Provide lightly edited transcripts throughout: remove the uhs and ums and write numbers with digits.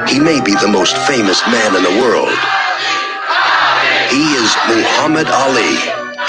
He may be the most famous man in the world. He is Muhammad Ali.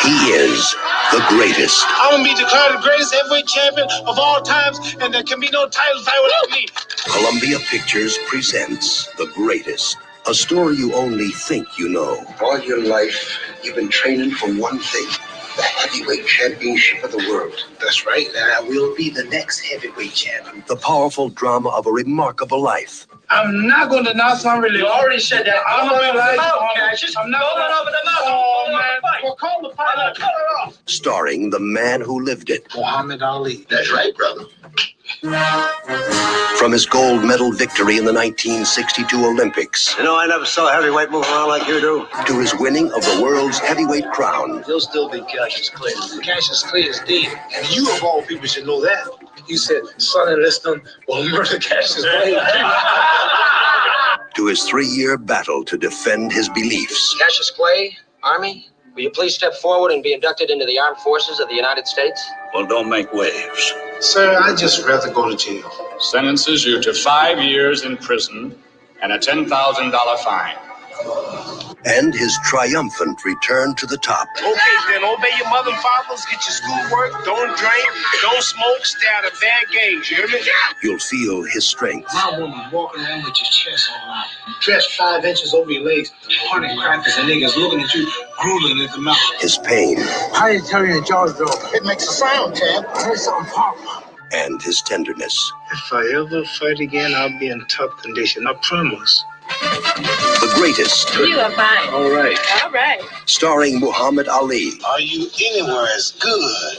He is the greatest. I'm going to be declared the greatest heavyweight champion of all times, and there can be no title fight without me. Columbia Pictures presents The Greatest, a story you only think you know. All your life, you've been training for one thing, the heavyweight championship of the world. That's right, and I will be the next heavyweight champion. The powerful drama of a remarkable life. I'm not going to denounce my religion. You already said that. I'm not going to lie. I'm not going to open the mouth. Oh, man. Well, call the pilot. Cut it off. Starring the man who lived it. Muhammad Ali. That's right, brother. From his gold medal victory in the 1962 Olympics. You know, I never saw a heavyweight move around like you do. To his winning of the world's heavyweight crown. He'll still be Cassius Clay. Cassius Clay is dead. And you, of all people, should know that. You said, son and Liston will murder Cassius Clay. To his 3-year battle to defend his beliefs. Cassius Clay, Army, will you please step forward and be inducted into the Armed Forces of the United States? Well, don't make waves. Sir, I'd just rather go to jail. Sentences you to 5 years in prison and a $10,000 fine. And his triumphant return to the top. Okay, then obey your mother and fathers, get your schoolwork, don't drink, don't smoke, stay out of bad games, you hear me? You'll feel his strength. My woman walking around with your chest all out. Dressed 5 inches over your legs, honey crackers and niggas looking at you, drooling at the mouth. His pain. How you tell your jaw's drop? It makes a sound, Tab. I heard something pop. And his tenderness. If I ever fight again, I'll be in tough condition, I promise. The Greatest. You are fine. All right. All right. Starring Muhammad Ali. Are you anywhere as good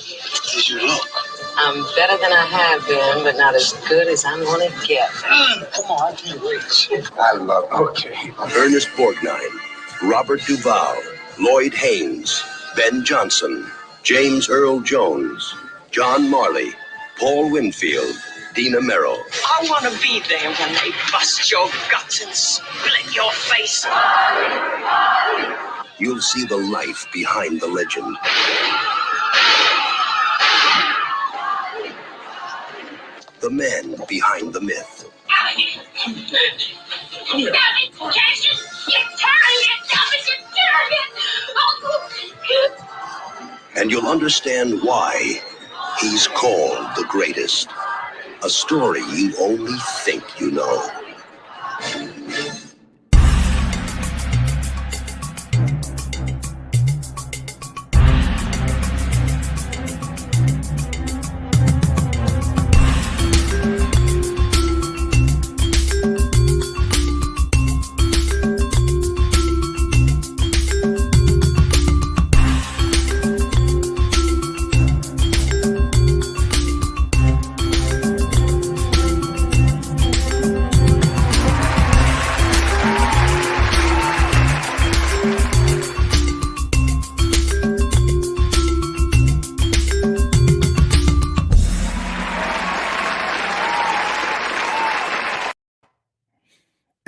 as you look? I'm better than I have been, but not as good as I'm going to get. Come on, I can't wait. I love it. Okay. Ernest Borgnine. Robert Duvall. Lloyd Haynes. Ben Johnson. James Earl Jones. John Marley. Paul Winfield. Dina Merrill. I want to be there when they bust your guts and split your face. You'll see the life behind the legend. The man behind the myth. And you'll understand why he's called the greatest. A story you only think you know.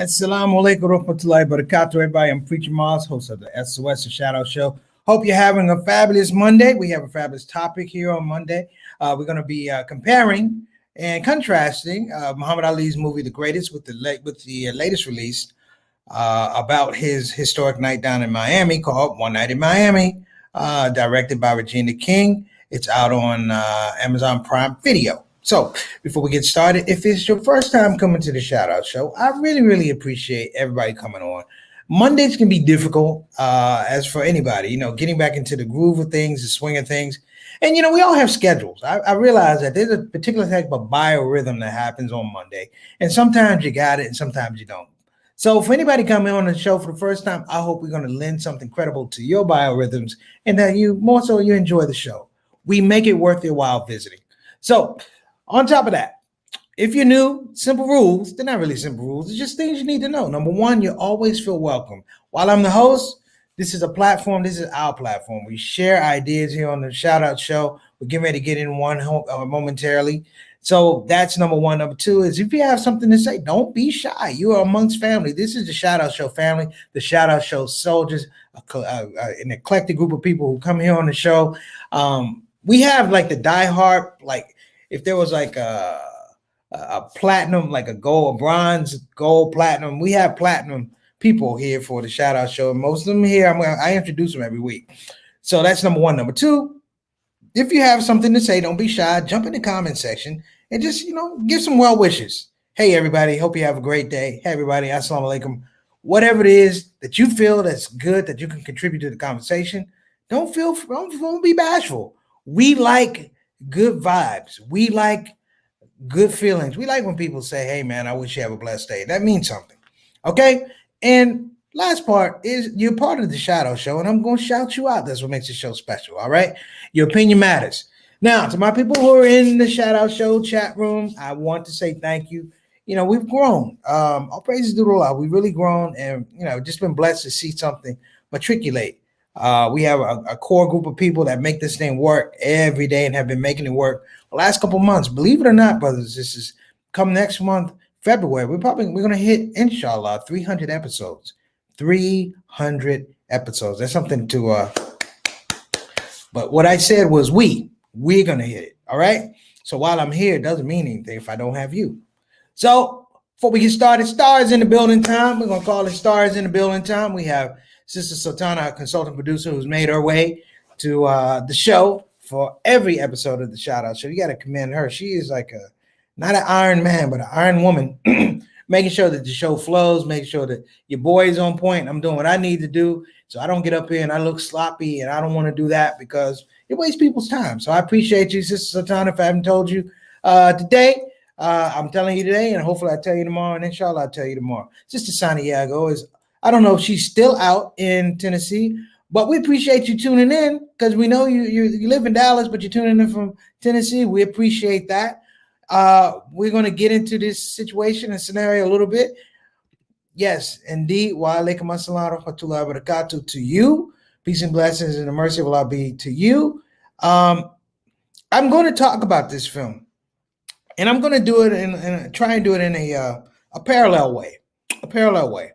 Assalamu alaikum warahmatullahi wabarakatuh. Everybody, I'm Preacher Moss, host of the SOS and Shout Out Show. Hope you're having a fabulous Monday. We have a fabulous topic here on Monday. We're going to be comparing and contrasting Muhammad Ali's movie, The Greatest, with the latest release about his historic night down in Miami called One Night in Miami, directed by Regina King. It's out on Amazon Prime Video. So before we get started, if it's your first time coming to the Shout Out Show, I really, really appreciate everybody coming on. Mondays can be difficult as for anybody, getting back into the groove of things, the swing of things. And, we all have schedules. I realize that there's a particular type of biorhythm that happens on Monday. And sometimes you got it and sometimes you don't. So for anybody coming on the show for the first time, I hope we're going to lend something credible to your biorhythms and that you enjoy the show. We make it worth your while visiting. So on top of that, if you're new, simple rules, they're not really simple rules. It's just things you need to know. Number one, you always feel welcome. While I'm the host, this is a platform. This is our platform. We share ideas here on the Shout Out Show. We're getting ready to get in one momentarily. So that's number one. Number two is if you have something to say, don't be shy. You are amongst family. This is the Shout Out Show family, the Shout Out Show soldiers, an eclectic group of people who come here on the show. We have like the diehard, like if there was like a a platinum, like a gold, a bronze, gold, platinum. We have platinum people here for the shout out show. Most of them here, I introduce them every week. So that's number one. Number two, if you have something to say, don't be shy. Jump in the comment section and just, give some well wishes. Hey, everybody. Hope you have a great day. Hey, everybody. Assalamu alaikum. Whatever it is that you feel that's good, that you can contribute to the conversation, don't be bashful. We like good vibes. We like good feelings. We like when people say, hey, man, I wish you have a blessed day. That means something. Okay. And last part is you're part of the Shadow Show, and I'm going to shout you out. That's what makes the show special. All right. Your opinion matters. Now, to my people who are in the Shout Out Show chat room, I want to say thank you. We've grown. All praises to the Lord. We've really grown, and just been blessed to see something matriculate. We have a core group of people that make this thing work every day and have been making it work the last couple months. Believe it or not, brothers, this is come next month, February. We're going to hit, inshallah, 300 episodes. 300 episodes. That's something to. But what I said was we're going to hit it. All right. So while I'm here, it doesn't mean anything if I don't have you. So before we get started, stars in the building time. We're going to call it stars in the building time. We have Sister Sultana, our consultant producer, who's made her way to the show for every episode of the Shout Out Show. You got to commend her. She is like not an iron man, but an iron woman, making sure that the show flows, making sure that your boy is on point. I'm doing what I need to do so I don't get up here and I look sloppy, and I don't want to do that because it wastes people's time. So I appreciate you, Sister Sultana. If I haven't told you today, I'm telling you today, and hopefully I'll tell you tomorrow, and inshallah I'll tell you tomorrow. Sister Santiago is, I don't know if she's still out in Tennessee, but we appreciate you tuning in because we know you live in Dallas, but you're tuning in from Tennessee. We appreciate that. We're going to get into this situation and scenario a little bit. Yes, indeed. Wa alaikum assalam wa rahmatullahi wa barakatuh to you. Peace and blessings and the mercy of Allah be to you. I'm going to talk about this film, and I'm going to do it and try and do it in a parallel way. A parallel way.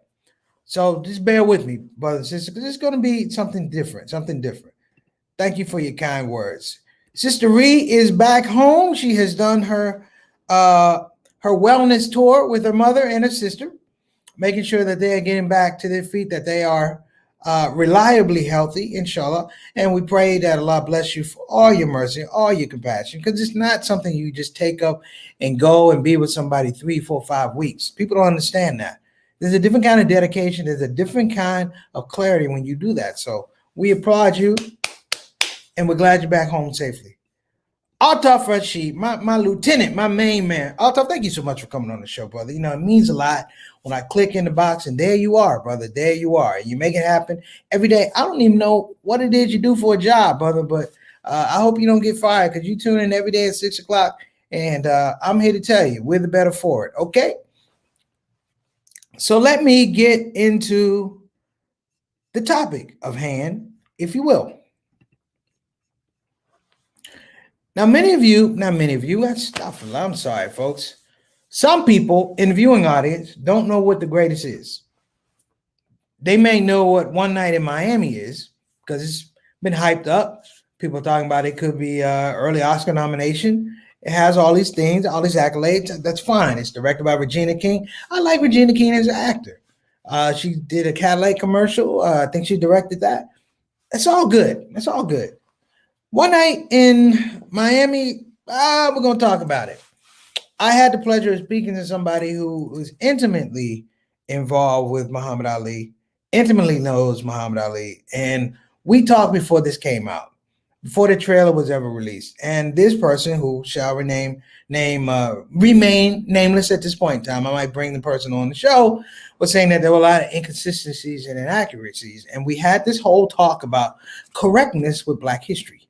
So just bear with me, brothers and sisters, because it's going to be something different, Thank you for your kind words. Sister Ree is back home. She has done her wellness tour with her mother and her sister, making sure that they are getting back to their feet, that they are reliably healthy, inshallah. And we pray that Allah bless you for all your mercy, all your compassion, because it's not something you just take up and go and be with somebody 3, 4, 5 weeks. People don't understand that. There's a different kind of dedication. There's a different kind of clarity when you do that. So we applaud you, and we're glad you're back home safely. Altaf Rashid, my lieutenant, my main man. Altaf, thank you so much for coming on the show, brother. It means a lot when I click in the box, and there you are, brother. There you are. You make it happen every day. I don't even know what it is you do for a job, brother, but I hope you don't get fired because you tune in every day at 6 o'clock, and I'm here to tell you we're the better for it, okay? So let me get into the topic of hand, if you will. Now, not many of you, I'm sorry, folks. Some people in the viewing audience don't know what The Greatest is. They may know what One Night in Miami is because it's been hyped up. People are talking about it could be early Oscar nomination. It has all these things, all these accolades. That's fine. It's directed by Regina King. I like Regina King as an actor. She did a Cadillac commercial. I think she directed that. That's all good. That's all good. One Night in Miami, we're going to talk about it. I had the pleasure of speaking to somebody who was intimately involved with Muhammad Ali, intimately knows Muhammad Ali, and we talked before this came out, before the trailer was ever released. And this person, who shall remain nameless at this point in time, I might bring the person on the show, was saying that there were a lot of inconsistencies and inaccuracies. And we had this whole talk about correctness with Black history.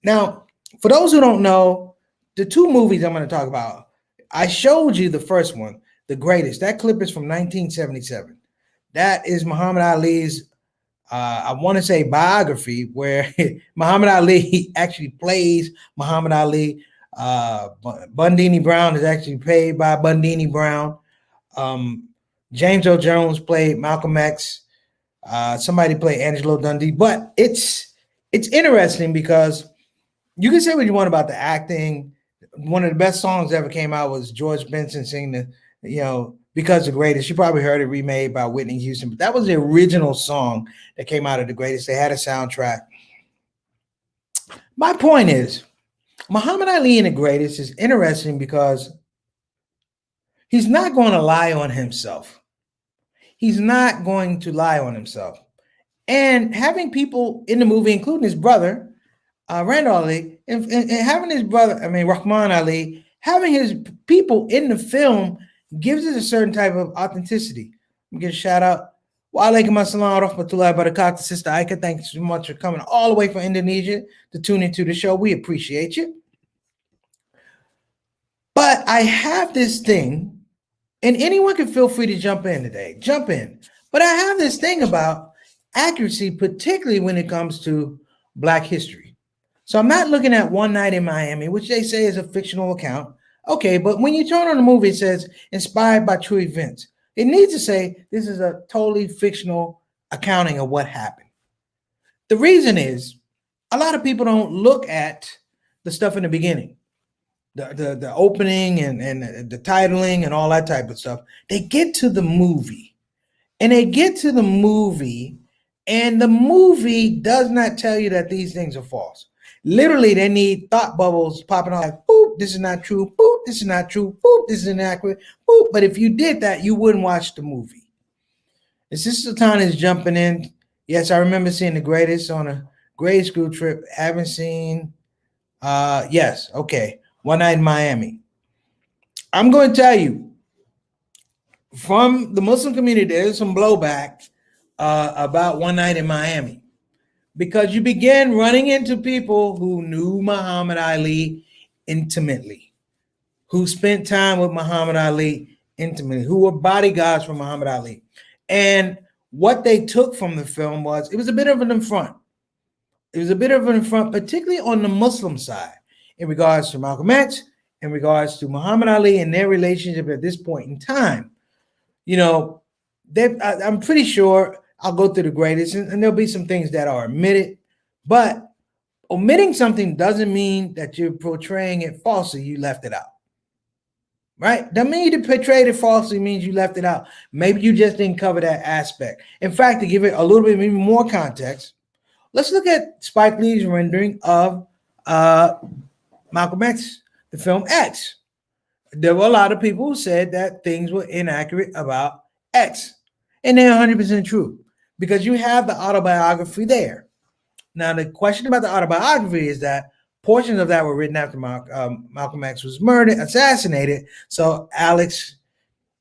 Now, for those who don't know, the two movies I'm going to talk about, I showed you the first one, The Greatest. That clip is from 1977. That is Muhammad Ali's, I want to say, biography, where Muhammad Ali actually plays Muhammad Ali. Bundini Brown is actually played by Bundini Brown. James Earl Jones played Malcolm X. Somebody played Angelo Dundee. But it's interesting because you can say what you want about the acting. one of the best songs that ever came out was George Benson singing Because the Greatest. You probably heard it remade by Whitney Houston, but that was the original song that came out of The Greatest. They had a soundtrack. My point is, Muhammad Ali in The Greatest is interesting because he's not going to lie on himself. He's not going to lie on himself. And having people in the movie, including his brother, Randall Ali, and having his brother, Rahman Ali, having his people in the film gives it a certain type of authenticity. I'm give a shout out. Wa alaikum assalam wa rahmatullahi wa barakatuh, Sister Aika. Thank you so much for coming all the way from Indonesia to tune into the show. We appreciate you. But I have this thing, and anyone can feel free to jump in today. Jump in. But I have this thing about accuracy, particularly when it comes to Black history. So I'm not looking at One Night in Miami, which they say is a fictional account. Okay, but when you turn on the movie, it says inspired by true events. It needs to say this is a totally fictional accounting of what happened. The reason is a lot of people don't look at the stuff in the beginning, the opening and the titling and all that type of stuff. They get to the movie, and the movie does not tell you that these things are false. Literally, they need thought bubbles popping off like, boop, this is not true, boop, this is not true, boop, this is inaccurate, boop. But if you did that, you wouldn't watch the movie. And Sister Sultana is jumping in. Yes, I remember seeing The Greatest on a grade school trip. Haven't seen, yes, okay, One Night in Miami. I'm going to tell you, from the Muslim community, there's some blowback about One Night in Miami. Because you begin running into people who knew Muhammad Ali intimately, who spent time with Muhammad Ali intimately, who were bodyguards for Muhammad Ali. And what they took from the film was, it was a bit of an affront. It was a bit of an affront, particularly on the Muslim side, in regards to Malcolm X, in regards to Muhammad Ali and their relationship at this point in time. I'm pretty sure I'll go through The Greatest, and there'll be some things that are omitted, but omitting something doesn't mean that you're portraying it falsely. You left it out, right? Doesn't mean you portrayed it falsely means you left it out. Maybe you just didn't cover that aspect. In fact, to give it a little bit maybe more context, let's look at Spike Lee's rendering of Malcolm X, the film X. There were a lot of people who said that things were inaccurate about X, and they're 100% true. Because you have the autobiography there. Now, the question about the autobiography is that portions of that were written after Malcolm X was assassinated. So Alex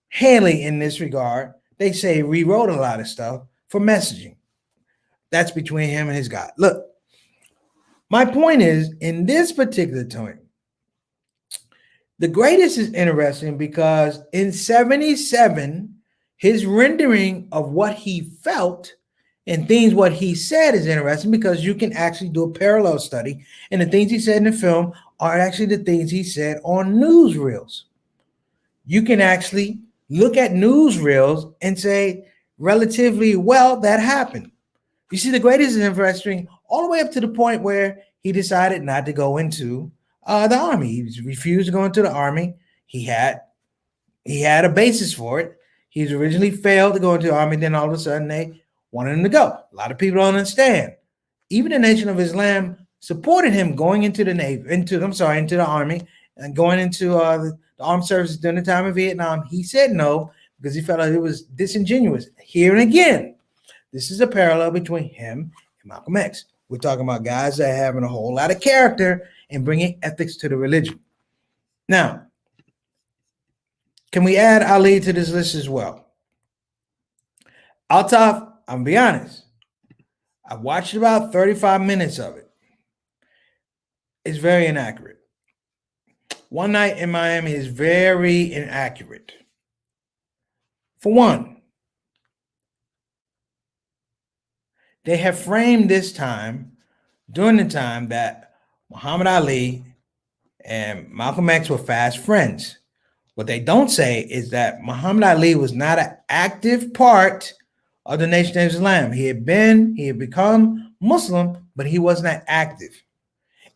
Haley, in this regard, they say rewrote a lot of stuff for messaging. That's between him and his God. Look, my point is, in this particular time, The Greatest is interesting because in 1977, his rendering of what he felt and things what he said is interesting because you can actually do a parallel study, and the things he said in the film are actually the things he said on newsreels. You can actually look at newsreels and say, relatively, well, that happened. You see, The Greatest is interesting all the way up to the point where he decided not to go into the army. He refused to go into the army. He had a basis for it. He's originally failed to go into the army, then all of a sudden they wanted him to go. A lot of people don't understand. Even the Nation of Islam supported him going into the army and going into the armed services during the time of Vietnam. He said no because he felt like it was disingenuous. Here and again, this is a parallel between him and Malcolm X. We're talking about guys that are having a whole lot of character and bringing ethics to the religion. Now, can we add Ali to this list as well? Altaf, I'm going to be honest. I watched about 35 minutes of it. It's very inaccurate. One Night in Miami is very inaccurate. For one, they have framed this time during the time that Muhammad Ali and Malcolm X were fast friends. What they don't say is that Muhammad Ali was not an active part of the Nation of Islam. He had become Muslim, but he was not active.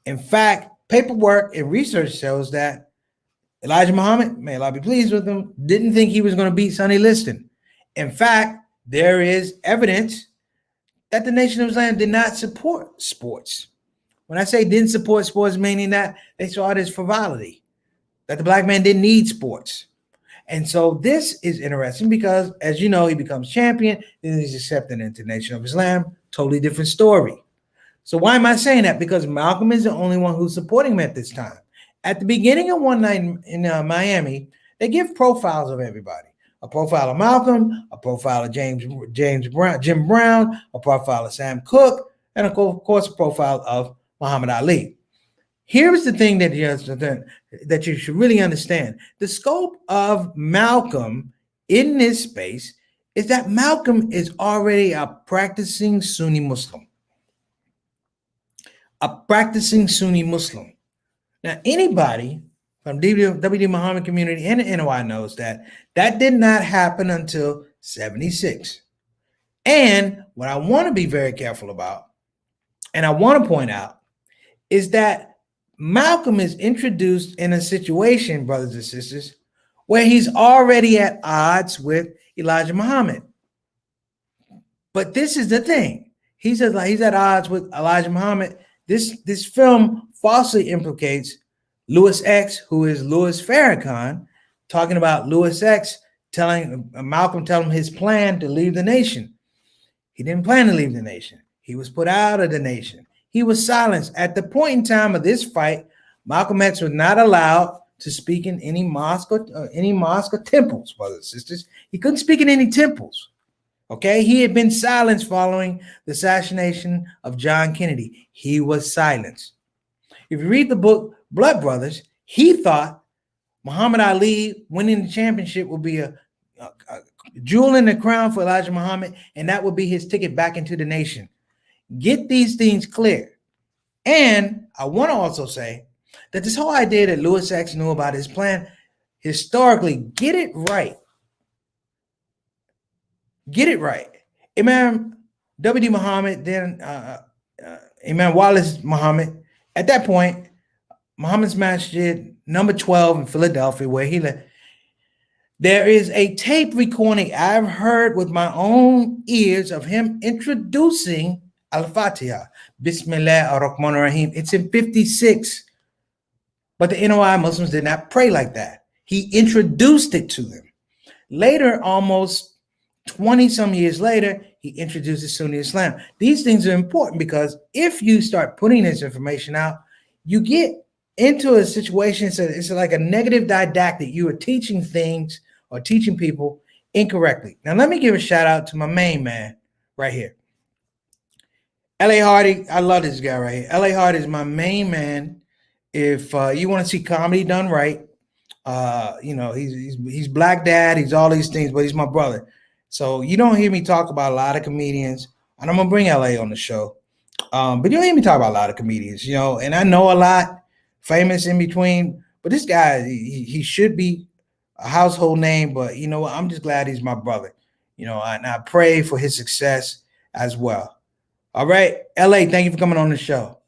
In fact, paperwork and research shows that Elijah Muhammad, may Allah be pleased with him, didn't think he was going to beat Sonny Liston. In fact, there is evidence that the Nation of Islam did not support sports. When I say didn't support sports, meaning that they saw it as frivolity, that the black man didn't need sports. And so this is interesting because, as you know, he becomes champion, then he's accepted into the Nation of Islam, totally different story. So why am I saying that? Because Malcolm is the only one who's supporting him at this time. At the beginning of one night in Miami, they give profiles of everybody. A profile of Malcolm, a profile of Jim Brown, a profile of Sam Cooke, and of course, a profile of Muhammad Ali. Here's the thing that you should really understand. The scope of Malcolm in this space is that Malcolm is already a practicing Sunni Muslim. A practicing Sunni Muslim. Now, anybody from WD Muhammad community and the NOI knows that did not happen until 76. And what I want to be very careful about, and I want to point out, is that Malcolm is introduced in a situation, brothers and sisters, where he's already at odds with Elijah Muhammad. But this is the thing. He's at odds with Elijah Muhammad. This film falsely implicates Louis X, who is Louis Farrakhan, talking about Louis X telling Malcolm his plan to leave the nation. He didn't plan to leave the nation. He was put out of the nation. He was silenced. At the point in time of this fight, Malcolm X was not allowed to speak in any mosque or temples, brothers and sisters. He couldn't speak in any temples. Okay, he had been silenced following the assassination of John Kennedy. He was silenced. If you read the book Blood Brothers, he thought Muhammad Ali winning the championship would be a jewel in the crown for Elijah Muhammad, and that would be his ticket back into the nation. Get these things clear. And I want to also say that this whole idea that Louis X knew about his plan, historically, get it right. Get it right. Imam W.D. Muhammad, then Imam Wallace Muhammad, at that point, Muhammad's Masjid, number 12 in Philadelphia, where he lived, there is a tape recording I've heard with my own ears of him introducing Al-Fatiha, Bismillah ar-Rahman ar-Rahim. It's in 56. But the NOI Muslims did not pray like that. He introduced it to them. Later, almost 20 some years later, he introduces Sunni Islam. These things are important because if you start putting this information out, you get into a situation, it's like a negative didactic. You are teaching things or teaching people incorrectly. Now, let me give a shout out to my main man right here. L.A. Hardy, I love this guy right here. L.A. Hardy is my main man. If you want to see comedy done right, he's Black Dad, he's all these things, but he's my brother. So you don't hear me talk about a lot of comedians, and I'm gonna bring LA on the show. But you don't hear me talk about a lot of comedians, and I know a lot famous in between, but this guy, he should be a household name, but you know what? I'm just glad he's my brother, and I pray for his success as well. All right, LA, thank you for coming on the show.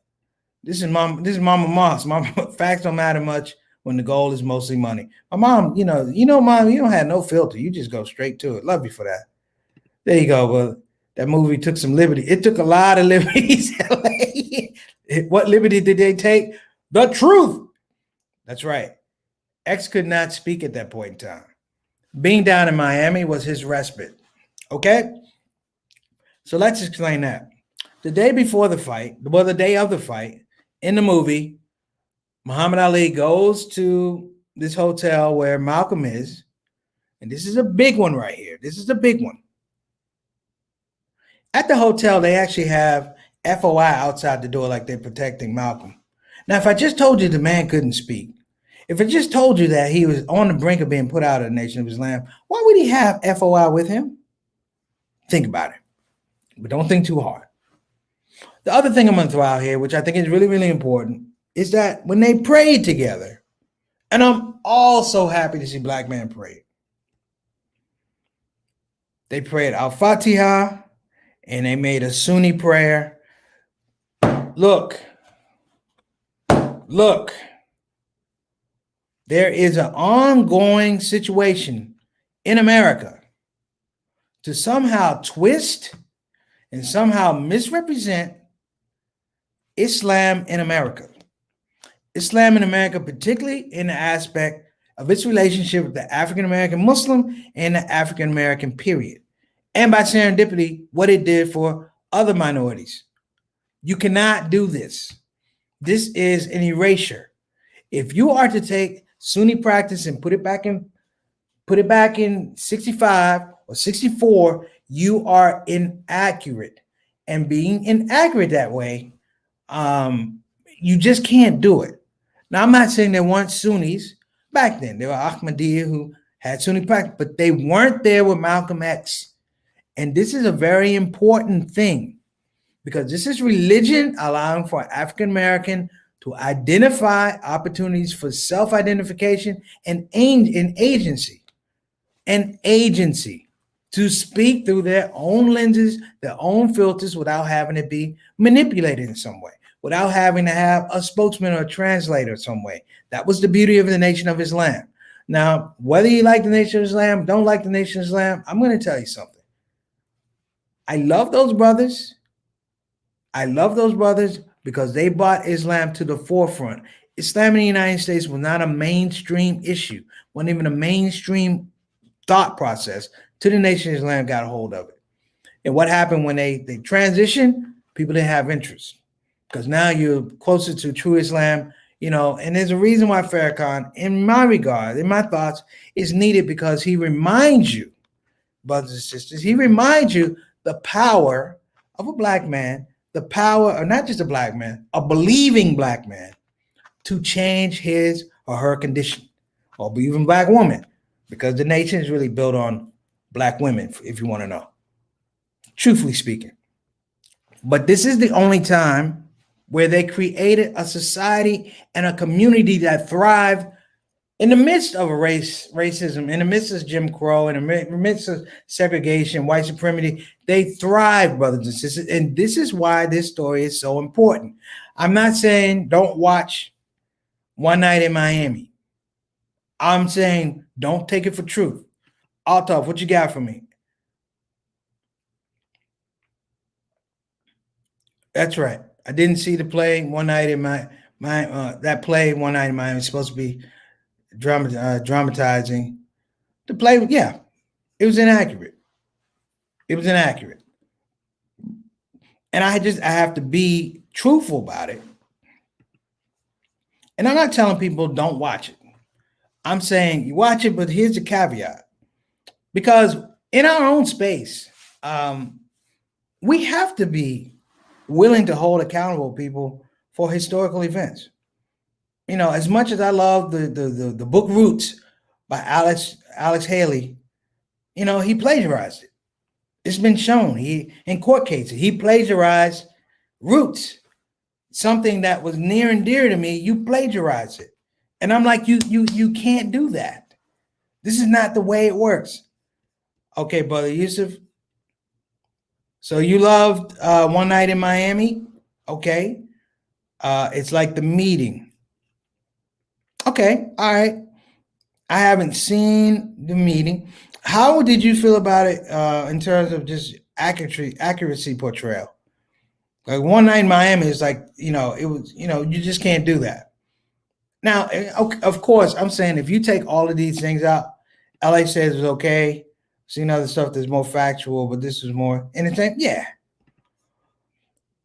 This is Mama Moss. Mama, facts don't matter much when the goal is mostly money. My mom, mom, you don't have no filter. You just go straight to it. Love you for that. There you go. Well, that movie took some liberty. It took a lot of liberties. What liberty did they take? The truth. That's right. X could not speak at that point in time. Being down in Miami was his respite. Okay? So let's explain that. The day before the fight, the day of the fight, in the movie, Muhammad Ali goes to this hotel where Malcolm is, and this is a big one right here. This is the big one. At the hotel, they actually have FOI outside the door like they're protecting Malcolm. Now, if I just told you the man couldn't speak, if I just told you that he was on the brink of being put out of the Nation of Islam, why would he have FOI with him? Think about it, but don't think too hard. The other thing I'm going to throw out here, which I think is really, really important, is that when they prayed together, and I'm also happy to see black men pray. They prayed Al-Fatiha, and they made a Sunni prayer. Look, Look, there is an ongoing situation in America to somehow twist and somehow misrepresent Islam in America. Islam in America, particularly in the aspect of its relationship with the African American Muslim and the African American period. And by serendipity, what it did for other minorities. You cannot do this. This is an erasure. If you are to take Sunni practice and put it back in 65 or 64, you are inaccurate. And being inaccurate that way, you just can't do it. Now, I'm not saying there weren't Sunnis back then. There were Ahmadiyya who had Sunni practice, but they weren't there with Malcolm X. And this is a very important thing because this is religion allowing for African American to identify opportunities for self-identification and agency to speak through their own lenses, their own filters without having to be manipulated in some way, without having to have a spokesman or a translator some way. That was the beauty of the Nation of Islam. Now, whether you like the Nation of Islam, don't like the Nation of Islam, I'm going to tell you something. I love those brothers. Because they brought Islam to the forefront. Islam in the United States was not a mainstream issue, wasn't even a mainstream thought process till the Nation of Islam got a hold of it. And what happened when they transitioned? People didn't have interest because now you're closer to true Islam, and there's a reason why Farrakhan, in my regard, in my thoughts, is needed because he reminds you, brothers and sisters, the power of a black man, the power of not just a black man, a believing black man to change his or her condition, or believing black woman, because the nation is really built on black women, if you want to know, truthfully speaking. But this is the only time where they created a society and a community that thrived in the midst of racism, in the midst of Jim Crow, in the midst of segregation, white supremacy. They thrive, brothers and sisters. And this is why this story is so important. I'm not saying don't watch One Night in Miami. I'm saying don't take it for truth. Altaf, what you got for me? That's right. I didn't see the play One Night in that play One Night in Miami is supposed to be dramatizing the play. Yeah, it was inaccurate. And I have to be truthful about it. And I'm not telling people don't watch it. I'm saying you watch it, but here's the caveat. Because in our own space, we have to be willing to hold accountable people for historical events. As much as I love the book Roots by Alex Haley, he plagiarized it. It's been shown. In court cases, he plagiarized Roots, something that was near and dear to me. You plagiarized it, and I'm like, you can't do that. This is not the way it works. Okay, brother Yusuf. So you loved One Night in Miami, okay? It's like The Meeting. Okay, all right. I haven't seen The Meeting. How did you feel about it in terms of just accuracy portrayal? Like One Night in Miami is like, it was, you just can't do that. Now, of course, I'm saying if you take all of these things out, LA says it's okay. Seen other stuff that's more factual, but this was more entertainment. Yeah.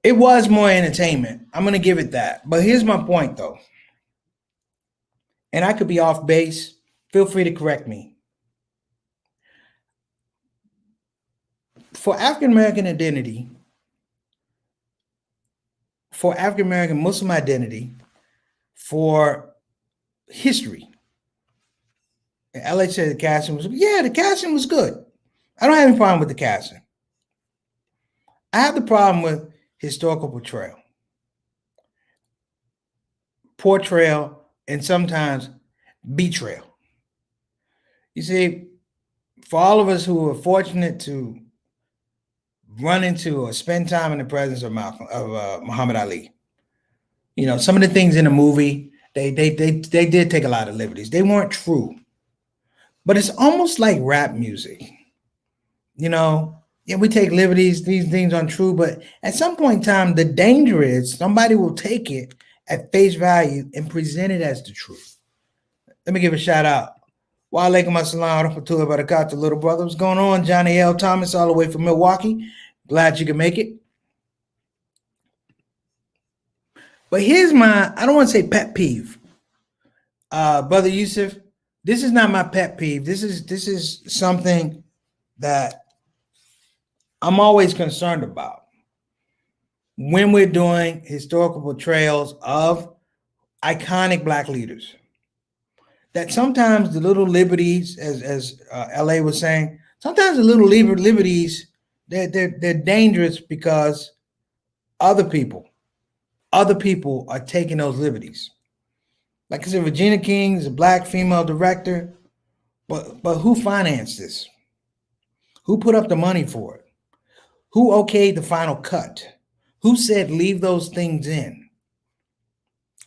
It was more entertainment. I'm going to give it that. But here's my point, though. And I could be off base. Feel free to correct me. For African American identity, for African American Muslim identity, for history, and LA said the casting was, the casting was good. I don't have any problem with the casting. I have the problem with historical portrayal, and sometimes betrayal. You see, for all of us who are fortunate to run into or spend time in the presence of Muhammad Ali, some of the things in the movie, they did take a lot of liberties. They weren't true, but it's almost like rap music. Yeah, we take liberties, these things aren't true, but at some point in time, the danger is somebody will take it at face value and present it as the truth. Let me give a shout out. Wa alaikum assalam rahmatullahi wa barakatuh, little brother. What's going on? Johnny L. Thomas, all the way from Milwaukee. Glad you can make it. But here's my, I don't want to say pet peeve. Brother Yusuf, this is not my pet peeve. This is something that I'm always concerned about when we're doing historical portrayals of iconic Black leaders. That sometimes the little liberties, as LA was saying, sometimes the little liberties, they're dangerous because other people are taking those liberties. Like I said, Regina King is a Black female director, but who financed this? Who put up the money for it? Who okayed the final cut? Who said leave those things in?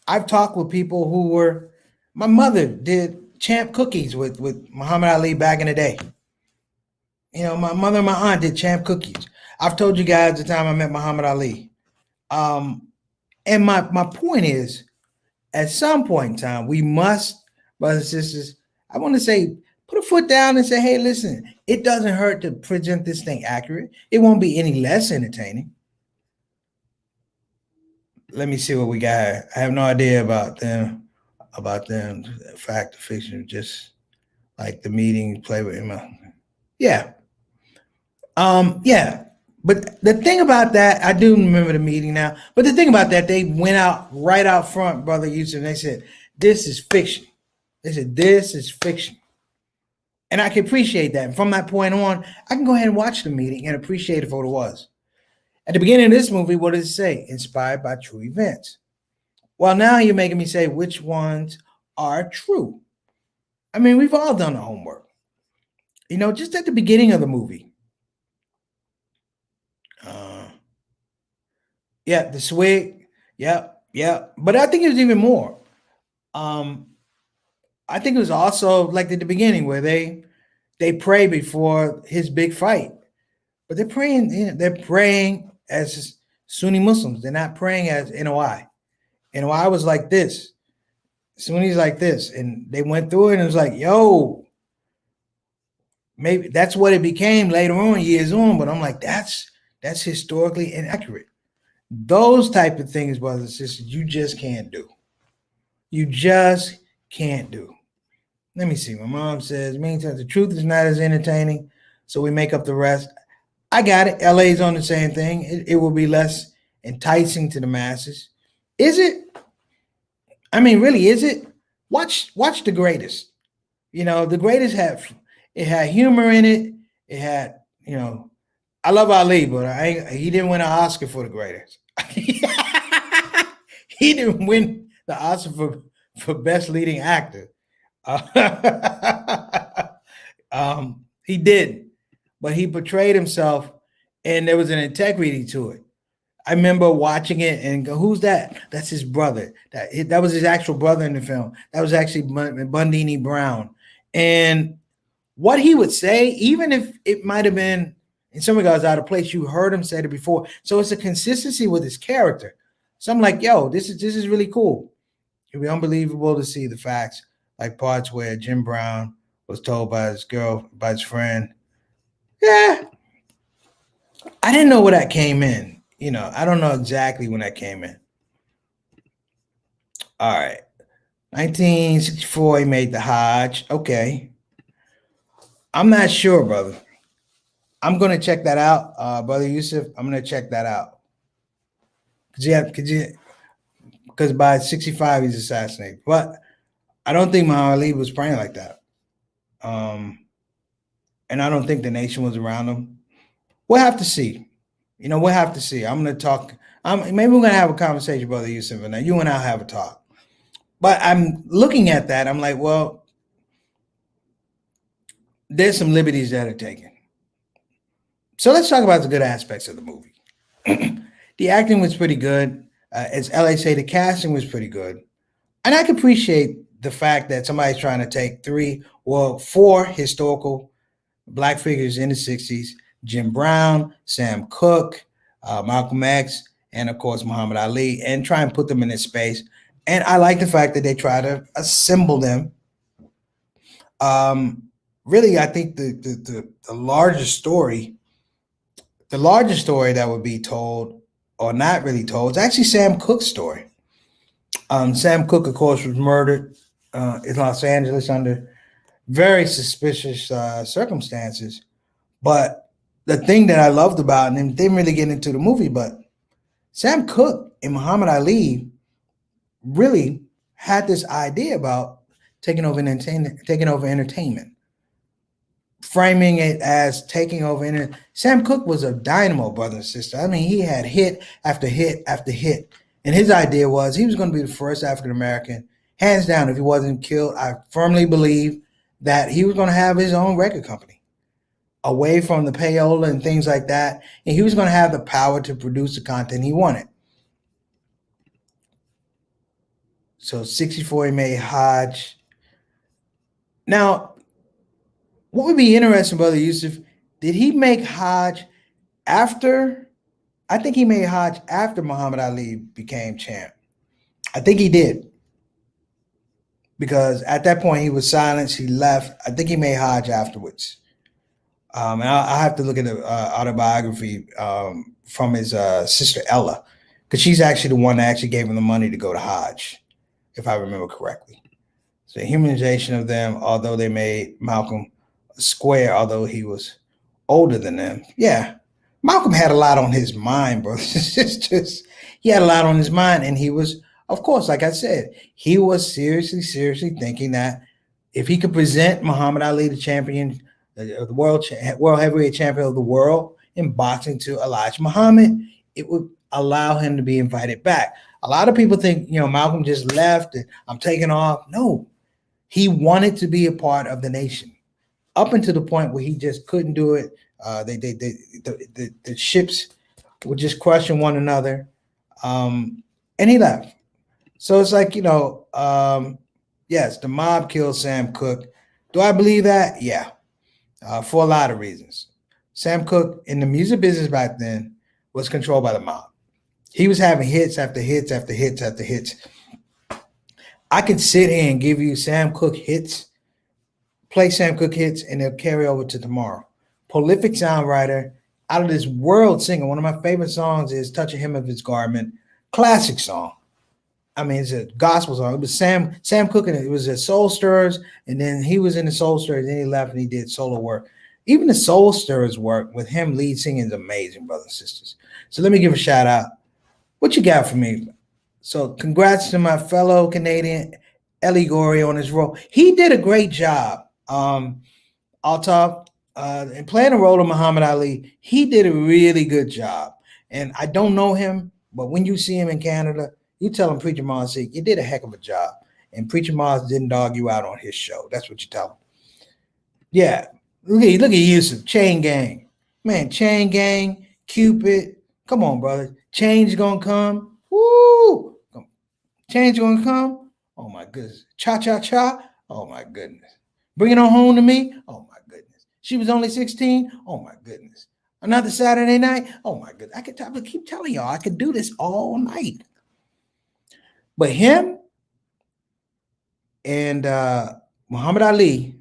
I've talked with people who were, my mother did champ cookies with Muhammad Ali back in the day. My mother and my aunt did champ cookies. I've told you guys the time I met Muhammad Ali. And my point is, at some point in time, we must, brothers and sisters, I want to say, put a foot down and say, hey, listen, it doesn't hurt to present this thing accurate. It won't be any less entertaining. Let me see what we got. I have no idea about them, fact or fiction, just like the meeting, play with him. Yeah. Yeah. But the thing about that, I do remember the meeting now, but the thing about that, they went out right out front, Brother Yusuf, and they said, this is fiction. They said, this is fiction. And I can appreciate that. And from that point on, I can go ahead and watch the meeting and appreciate it for what it was. At the beginning of this movie, what does it say? Inspired by true events. Well, now you're making me say which ones are true. I mean, we've all done the homework. Just at the beginning of the movie. Yeah, the swig. Yeah. But I think it was even more. I think it was also like at the beginning where they pray before his big fight. But they're praying as Sunni Muslims. They're not praying as NOI. NOI was like this. Sunni's like this. And they went through it and it was like, yo, maybe that's what it became later on, years on. But I'm like, that's historically inaccurate. Those type of things, brothers and sisters, you just can't do. You just can't do. Let me see. My mom says, meantime, the truth is not as entertaining, so we make up the rest. I got it. LA's on the same thing. It will be less enticing to the masses. Is it? I mean, really, is it? Watch The Greatest. The Greatest had humor in it. It had, I love Ali, but he didn't win an Oscar for The Greatest. He didn't win the Oscar for Best Leading Actor. He did, but he portrayed himself, and there was an integrity to it. I remember watching it and go, "Who's that?" That's his brother. That was his actual brother in the film. That was actually Bundini Brown, and what he would say, even if it might have been in some regards out of place, you heard him say it before. So it's a consistency with his character. So I'm like, yo, this is really cool. It'd be unbelievable to see the facts, like parts where Jim Brown was told by his friend, yeah, I didn't know where that came in. I don't know exactly when that came in. All right. 1964, he made the Hajj. Okay. I'm not sure, brother. I'm going to check that out. Brother Yusuf, I'm going to check that out. Because by 65, he's assassinated. But I don't think Muhammad Ali was praying like that. And I don't think the nation was around him. We'll have to see. We'll have to see. I'm going to talk. Maybe we're going to have a conversation, Brother Yusuf, and you and I'll have a talk. But I'm looking at that. I'm like, well, there's some liberties that are taken. So let's talk about the good aspects of the movie. The acting was pretty good. As LA say, the casting was pretty good. And I can appreciate the fact that somebody's trying to take four historical black figures in the 60s, Jim Brown, Sam Cooke, Malcolm X, and of course Muhammad Ali, and try and put them in this space. And I like the fact that they try to assemble them. Really, I think the largest story that would be told or not really told is actually Sam Cooke's story. Sam Cooke, of course, was murdered in Los Angeles under very suspicious circumstances. But the thing that I loved about him, didn't really get into the movie, but Sam Cooke and Muhammad Ali really had this idea about taking over entertainment, framing it as taking over entertainment. Sam Cooke was a dynamo, brother and sister. I mean, he had hit after hit after hit. And his idea was he was going to be the first African-American, hands down, if he wasn't killed. I firmly believe that he was going to have his own record company away from the payola and things like that. And he was going to have the power to produce the content he wanted. So 64, he made Hodge. Now, what would be interesting, Brother Yusuf, did he make Hodge after? I think he made Hodge after Muhammad Ali became champ. I think he did. Because at that point, he was silenced. He left. I think he made Hodge afterwards. And I have to look at the autobiography from his sister Ella, because she's actually the one that actually gave him the money to go to Hodge, if I remember correctly. So humanization of them, although they made Malcolm square, although he was older than them. Yeah, Malcolm had a lot on his mind, bro. He had a lot on his mind, and he was, of course, like I said, he was seriously thinking that if he could present Muhammad Ali, the champion, the world heavyweight champion of the world in boxing, to Elijah Muhammad, it would allow him to be invited back. A lot of people think, Malcolm just left and I'm taking off. No, he wanted to be a part of the nation up until the point where he just couldn't do it. The ships were just crushing one another, and he left. So it's like, yes, the mob killed Sam Cooke. Do I believe that? Yeah, for a lot of reasons. Sam Cooke, in the music business back then, was controlled by the mob. He was having hits after hits after hits after hits. I could sit here and give you Sam Cooke hits, play Sam Cooke hits, and they'll carry over to tomorrow. Prolific songwriter, out of this world singer. One of my favorite songs is Touch a Hem of His Garment. Classic song. I mean, it's a gospel song. It was Sam Cooke, and it was a Soul Stirrers, and then he was in the Soul Stirrers, then he left and he did solo work. Even the Soul Stirrers work with him lead singing is amazing, brothers and sisters. So let me give a shout out. What you got for me? So congrats to my fellow Canadian, Ellie Gorey, on his role. He did a great job. Altaf, in playing the role of Muhammad Ali, he did a really good job. And I don't know him, but when you see him in Canada, you tell him Preacher Mars, you did a heck of a job. And Preacher Mars didn't dog you out on his show. That's what you tell him. Yeah. Look at Yusuf, Chain Gang. Man, Chain Gang, Cupid. Come on, brother. Change gonna come. Woo! Change gonna come. Oh my goodness. Cha cha cha. Oh my goodness. Bring It On Home to Me. Oh my goodness. She Was Only 16. Oh my goodness. Another Saturday Night. Oh my goodness. I could keep telling y'all I could do this all night. But him and Muhammad Ali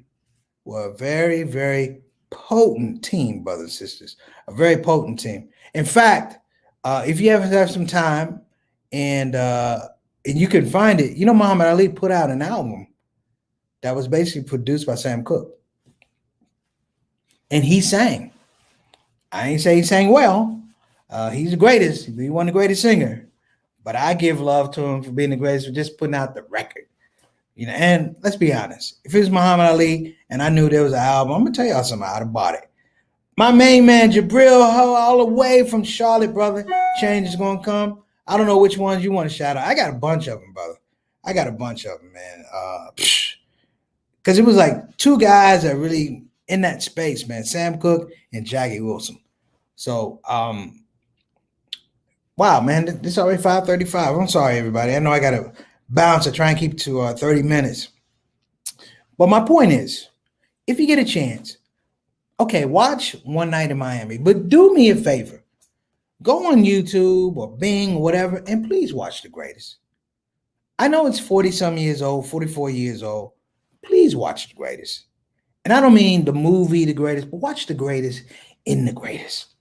were a very, very potent team, brothers and sisters. A very potent team. In fact, if you ever have some time and you can find it, Muhammad Ali put out an album that was basically produced by Sam Cooke. And he sang. I ain't say he sang well. He's the greatest. He won the greatest singer. But I give love to him for being the greatest, for just putting out the record. And let's be honest. If it was Muhammad Ali and I knew there was an album, I'm going to tell y'all something. I'd have bought it. My main man, Jabril, all the way from Charlotte, brother. Change is going to come. I don't know which ones you want to shout out. I got a bunch of them, brother. I got a bunch of them, man. Because it was like two guys that really in that space, man. Sam Cooke and Jackie Wilson. So, why Wow, man, this already 5:35. I'm sorry, everybody. I know I got to bounce. I try and keep to 30 minutes. But my point is, if you get a chance, okay, watch One Night in Miami. But do me a favor. Go on YouTube or Bing or whatever, and please watch The Greatest. I know it's 40-some years old, 44 years old. Please watch The Greatest. And I don't mean the movie The Greatest, but watch The Greatest in The Greatest.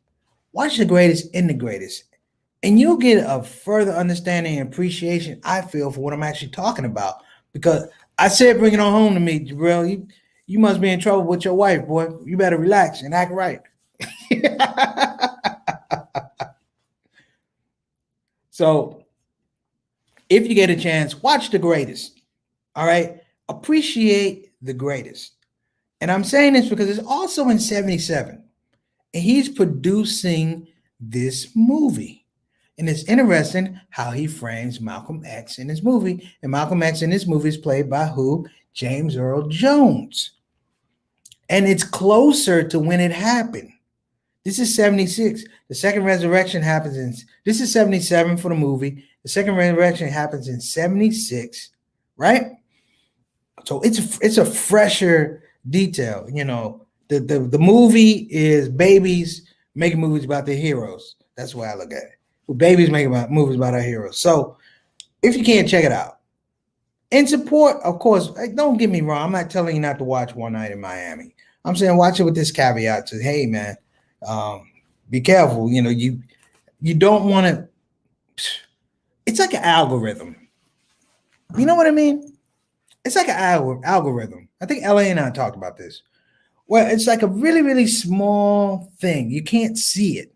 Watch The Greatest in The Greatest. And you'll get a further understanding and appreciation, I feel, for what I'm actually talking about. Because I said, bring it on home to me, Jabril. You must be in trouble with your wife, boy. You better relax and act right. So if you get a chance, watch The Greatest. All right. Appreciate The Greatest. And I'm saying this because it's also in 77. And he's producing this movie. And it's interesting how he frames Malcolm X in his movie. And Malcolm X in this movie is played by who? James Earl Jones. And it's closer to when it happened. This is 76. The second resurrection happens in, this is 77 for the movie. The second resurrection happens in 76, right? So it's a fresher detail. You know, the movie is babies making movies about their heroes. That's the way I look at it. Babies making movies about our heroes. So if you can't, check it out. In support, of course, don't get me wrong. I'm not telling you not to watch One Night in Miami. I'm saying watch it with this caveat to, hey, man, be careful. You know, you don't want to. It's like an algorithm. You know what I mean? It's like an algorithm. I think LA and I talked about this. Well, it's like a really, really small thing. You can't see it.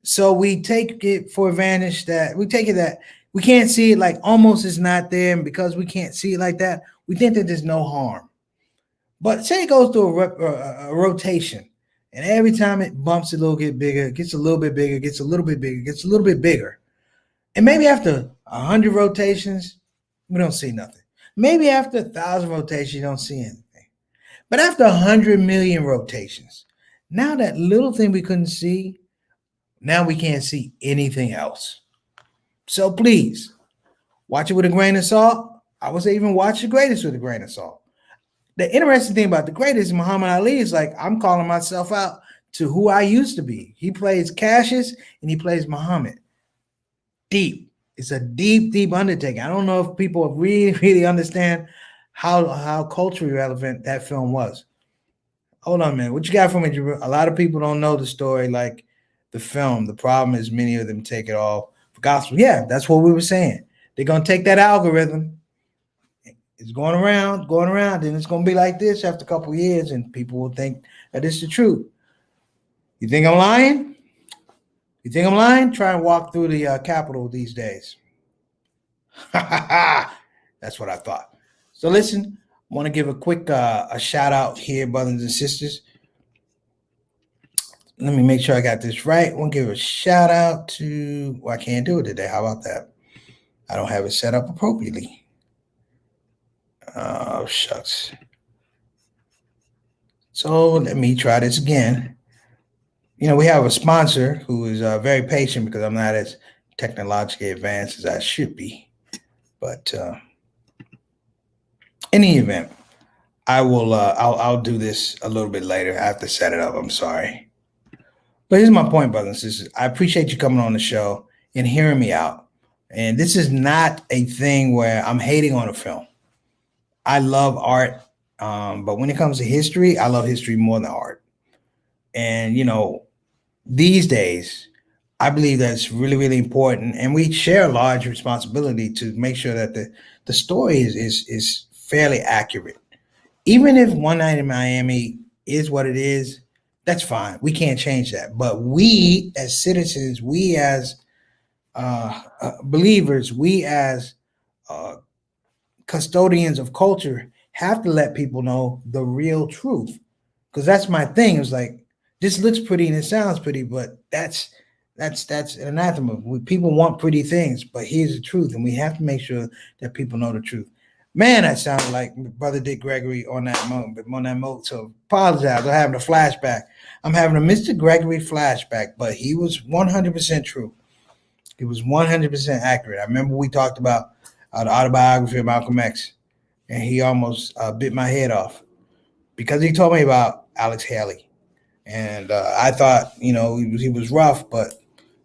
So we take it for advantage that we take it that we can't see it, like almost it's not there. And because we can't see it like that, we think that there's no harm. But say it goes through a rotation, and every time it bumps a little bit bigger, it gets a little bit bigger, gets a little bit bigger, gets a little bit bigger. And maybe after 100 rotations, we don't see nothing. Maybe after 1,000 rotations, you don't see anything. But after 100 million rotations, now that little thing we couldn't see, now we can't see anything else. So please, watch it with a grain of salt. I would say even watch The Greatest with a grain of salt. The interesting thing about The Greatest, Muhammad Ali, is like, I'm calling myself out to who I used to be. He plays Cassius and he plays Muhammad. Deep. It's a deep, deep undertaking. I don't know if people really, really understand how culturally relevant that film was. Hold on, man. What you got for me, Jabril? A lot of people don't know the story like the film. The problem is many of them take it all for gospel. Yeah, that's what we were saying. They're going to take that algorithm. It's going around, and it's going to be like this after a couple of years, and people will think that it's the truth. You think I'm lying? You think I'm lying? Try and walk through the Capitol these days. That's what I thought. So listen, I want to give a quick a shout out here, brothers and sisters. Let me make sure I got this right. I want to give a shout out to, well, I can't do it today. How about that? I don't have it set up appropriately. Oh, shucks. So let me try this again. You know, we have a sponsor who is very patient because I'm not as technologically advanced as I should be. But in any event, I'll do this a little bit later. I have to set it up. I'm sorry. But here's my point, brothers and sisters. I appreciate you coming on the show and hearing me out. And this is not a thing where I'm hating on a film. I love art, but when it comes to history, I love history more than art. And, you know, these days, I believe that's really, really important. And we share a large responsibility to make sure that the story is fairly accurate. Even if One Night in Miami is what it is, that's fine. We can't change that. But we as citizens, we as believers, we as custodians of culture have to let people know the real truth. Because that's my thing. It's like, this looks pretty and it sounds pretty, but that's an anathema. People want pretty things, but here's the truth. And we have to make sure that people know the truth. Man, that sounded like Brother Dick Gregory on that moment. So apologize. I'm having a flashback. I'm having a Mr. Gregory flashback, but he was 100% true. It was 100% accurate. I remember we talked about the autobiography of Malcolm X, and he almost bit my head off because he told me about Alex Haley. And I thought, he was rough, but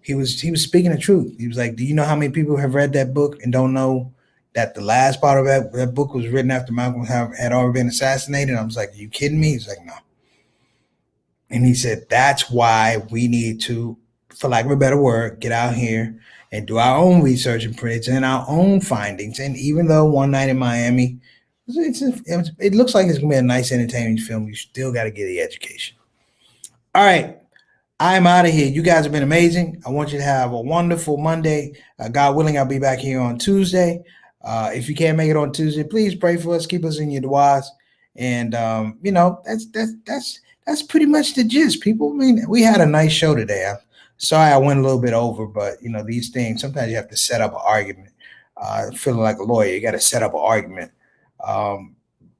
he was speaking the truth. He was like, do you know how many people have read that book and don't know that the last part of that book was written after Malcolm had already been assassinated? I was like, are you kidding me? He's like, no. And he said, that's why we need to, for lack of a better word, get out here and do our own research and present our own findings. And even though One Night in Miami, it looks like it's going to be a nice, entertaining film, you still got to get the education. All right. I'm out of here. You guys have been amazing. I want you to have a wonderful Monday. God willing, I'll be back here on Tuesday. If you can't make it on Tuesday, please pray for us. Keep us in your du'as. And, that's pretty much the gist, people. I mean, we had a nice show today. I'm sorry I went a little bit over, but, these things, sometimes you have to set up an argument. Feeling like a lawyer, you got to set up an argument.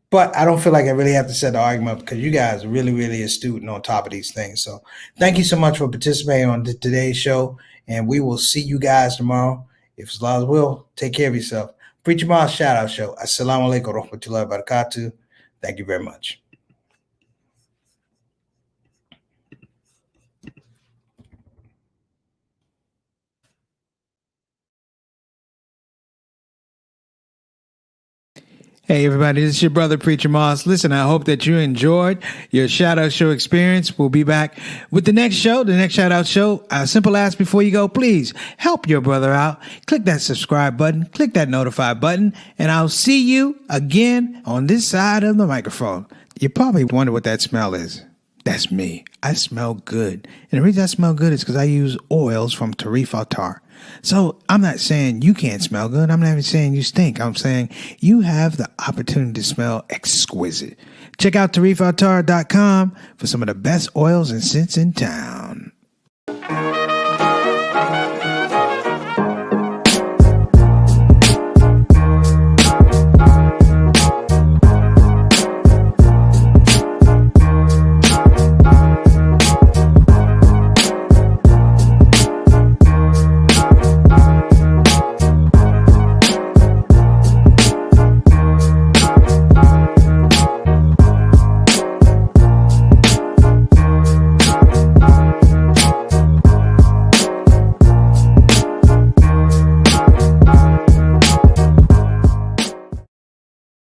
But I don't feel like I really have to set the argument because you guys are really, really astute and on top of these things. So thank you so much for participating on today's show. And we will see you guys tomorrow. If it's Allah's will, take care of yourself. Preacher Miles Shout Out Show. Assalamu alaikum wa rahmatullahi wa barakatuh. Thank you very much. Hey, everybody, this is your brother, Preacher Moss. Listen, I hope that you enjoyed your Shout Out Show experience. We'll be back with the next show, the next Shout Out Show. A simple ask before you go, please help your brother out. Click that subscribe button, click that notify button, and I'll see you again on this side of the microphone. You probably wonder what that smell is. That's me. I smell good. And the reason I smell good is because I use oils from Tarif Altar. So I'm not saying you can't smell good. I'm not even saying you stink. I'm saying you have the opportunity to smell exquisite. Check out TarifAltar.com for some of the best oils and scents in town.